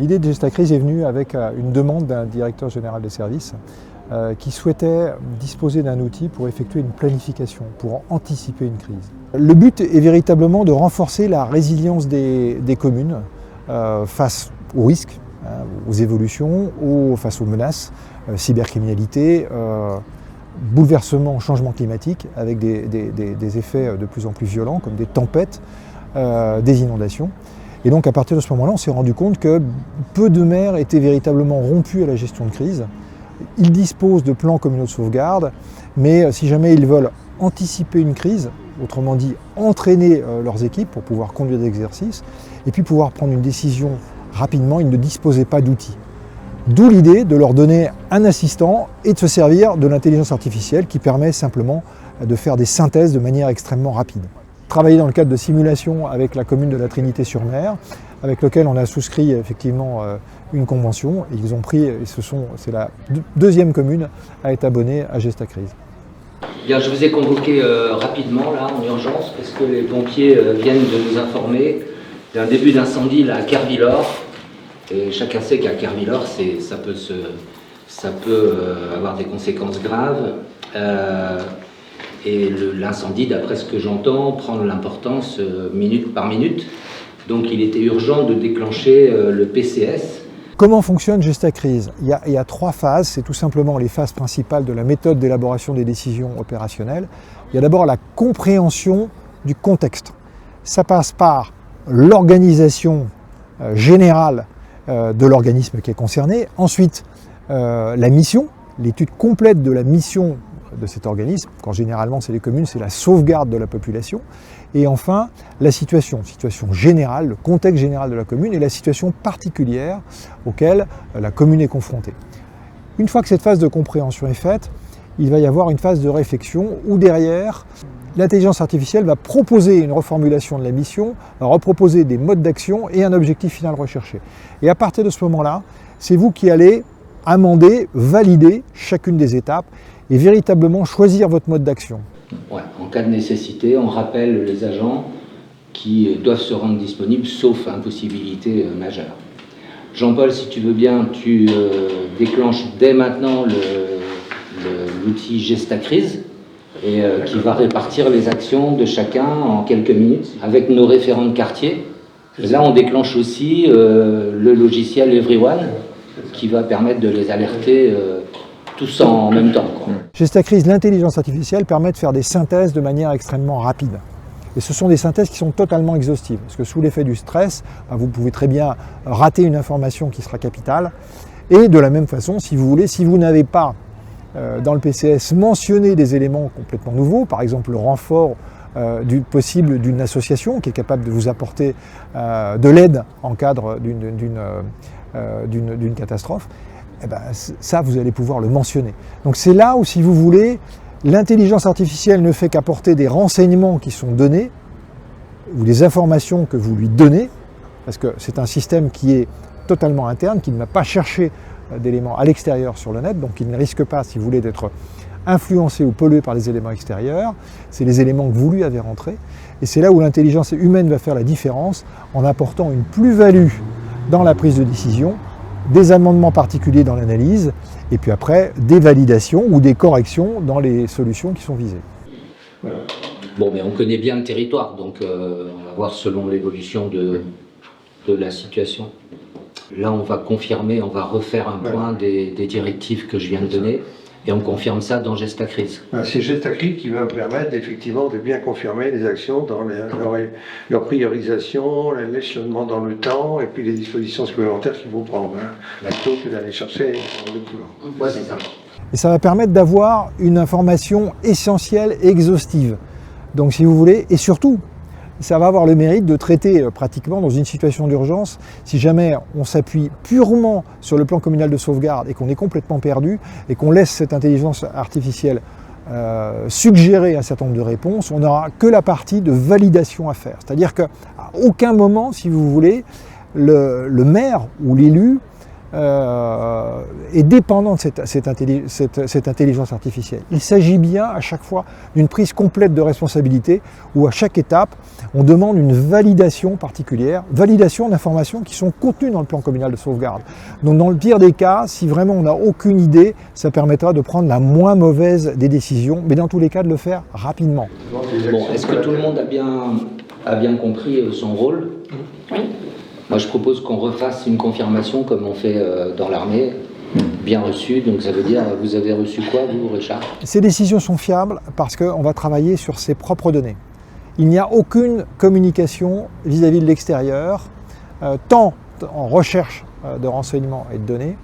L'idée de Gestacrise est venue avec une demande d'un directeur général des services qui souhaitait disposer d'un outil pour effectuer une planification, pour anticiper une crise. Le but est véritablement de renforcer la résilience des communes face aux risques, aux évolutions, face aux menaces, cybercriminalité, bouleversement, changement climatique, avec des effets de plus en plus violents, comme des tempêtes, des inondations. Et donc à partir de ce moment-là, on s'est rendu compte que peu de maires étaient véritablement rompus à la gestion de crise. Ils disposent de plans communaux de sauvegarde, mais si jamais ils veulent anticiper une crise, autrement dit entraîner leurs équipes pour pouvoir conduire des exercices, et puis pouvoir prendre une décision rapidement, ils ne disposaient pas d'outils. D'où l'idée de leur donner un assistant et de se servir de l'intelligence artificielle qui permet simplement de faire des synthèses de manière extrêmement rapide. Travailler dans le cadre de simulation avec la commune de la Trinité-sur-Mer, avec lequel on a souscrit effectivement une convention, et ils ont pris, c'est la deuxième commune à être abonnée à Gestacrise. Bien, je vous ai convoqué rapidement là en urgence parce que les pompiers viennent de nous informer d'un début d'incendie là, à Kervillers. Et chacun sait qu'à Kervillers, ça peut avoir des conséquences graves. Et l'incendie, d'après ce que j'entends, prend de l'importance minute par minute. Donc il était urgent de déclencher le PCS. Comment fonctionne Gestacrise ? Il y a 3 phases, c'est tout simplement les phases principales de la méthode d'élaboration des décisions opérationnelles. Il y a d'abord la compréhension du contexte. Ça passe par l'organisation générale de l'organisme qui est concerné. Ensuite, la mission, l'étude complète de la mission de cet organisme, quand généralement c'est les communes, c'est la sauvegarde de la population. Et enfin, la situation générale, le contexte général de la commune et la situation particulière auquel la commune est confrontée. Une fois que cette phase de compréhension est faite, il va y avoir une phase de réflexion où derrière, l'intelligence artificielle va proposer une reformulation de la mission, va reproposer des modes d'action et un objectif final recherché. Et à partir de ce moment-là, c'est vous qui allez amender, valider chacune des étapes et véritablement choisir votre mode d'action. Ouais, en cas de nécessité, on rappelle les agents qui doivent se rendre disponibles sauf impossibilité majeure. Jean-Paul, si tu veux bien, tu déclenches dès maintenant l'outil Gestacrise et qui va répartir les actions de chacun en quelques minutes avec nos référents de quartier. Et là, on déclenche aussi le logiciel Everyone qui va permettre de les alerter tous en même temps. Gestacrise, l'intelligence artificielle permet de faire des synthèses de manière extrêmement rapide. Et ce sont des synthèses qui sont totalement exhaustives. Parce que sous l'effet du stress, vous pouvez très bien rater une information qui sera capitale. Et de la même façon, si vous voulez, si vous n'avez pas dans le PCS mentionné des éléments complètement nouveaux, par exemple le renfort possible d'une association qui est capable de vous apporter de l'aide en cadre d'une catastrophe, eh ben, ça, vous allez pouvoir le mentionner. Donc c'est là où, si vous voulez, l'intelligence artificielle ne fait qu'apporter des renseignements qui sont donnés, ou des informations que vous lui donnez, parce que c'est un système qui est totalement interne, qui ne va pas chercher d'éléments à l'extérieur sur le net, donc il ne risque pas, si vous voulez, d'être influencé ou pollué par les éléments extérieurs. C'est les éléments que vous lui avez rentrés. Et c'est là où l'intelligence humaine va faire la différence, en apportant une plus-value dans la prise de décision, des amendements particuliers dans l'analyse, et puis après des validations ou des corrections dans les solutions qui sont visées. Voilà. Bon, mais on connaît bien le territoire, donc on va voir selon l'évolution de la situation. Là, on va confirmer, on va refaire un point des directives que je viens de donner, et on confirme ça dans Gestacrise. C'est Gestacrise qui va permettre effectivement de bien confirmer les actions dans leur priorisation, l'échelonnement dans le temps et puis les dispositions supplémentaires qu'il faut prendre, plutôt que d'aller chercher le boulot. Ouais, c'est ça. Et ça va permettre d'avoir une information essentielle et exhaustive. Donc si vous voulez, et surtout, ça va avoir le mérite de traiter pratiquement dans une situation d'urgence, si jamais on s'appuie purement sur le plan communal de sauvegarde et qu'on est complètement perdu et qu'on laisse cette intelligence artificielle suggérer un certain nombre de réponses, on n'aura que la partie de validation à faire. C'est-à-dire qu'à aucun moment, si vous voulez, le maire ou l'élu est dépendant de cette intelligence artificielle. Il s'agit bien à chaque fois d'une prise complète de responsabilité où à chaque étape, on demande une validation particulière, validation d'informations qui sont contenues dans le plan communal de sauvegarde. Donc dans le pire des cas, si vraiment on n'a aucune idée, ça permettra de prendre la moins mauvaise des décisions, mais dans tous les cas de le faire rapidement. Bon, est-ce que tout le monde a bien compris son rôle? Oui. Moi, je propose qu'on refasse une confirmation comme on fait dans l'armée, bien reçue. Donc ça veut dire, vous avez reçu quoi, vous, Richard? Ces décisions sont fiables parce qu'on va travailler sur ses propres données. Il n'y a aucune communication vis-à-vis de l'extérieur, tant en recherche de renseignements et de données,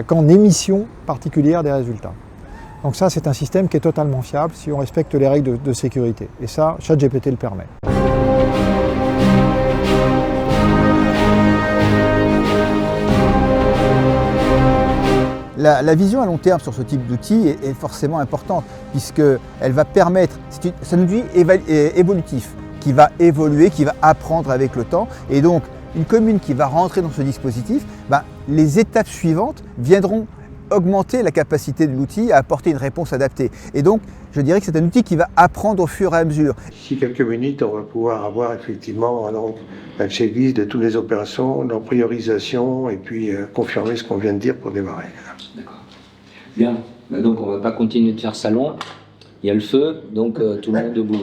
qu'en émission particulière des résultats. Donc ça, c'est un système qui est totalement fiable si on respecte les règles de sécurité. Et ça, ChatGPT le permet. La vision à long terme sur ce type d'outil est forcément importante, puisqu'elle va permettre, c'est un outil évolutif, qui va évoluer, qui va apprendre avec le temps. Et donc, une commune qui va rentrer dans ce dispositif, les étapes suivantes viendront augmenter la capacité de l'outil à apporter une réponse adaptée. Et donc, je dirais que c'est un outil qui va apprendre au fur et à mesure. D'ici quelques minutes, on va pouvoir avoir effectivement un checklist de toutes les opérations, leur priorisation, et puis confirmer ce qu'on vient de dire pour démarrer. D'accord. Bien. Donc on ne va pas continuer de faire salon. Il y a le feu, donc tout le monde debout.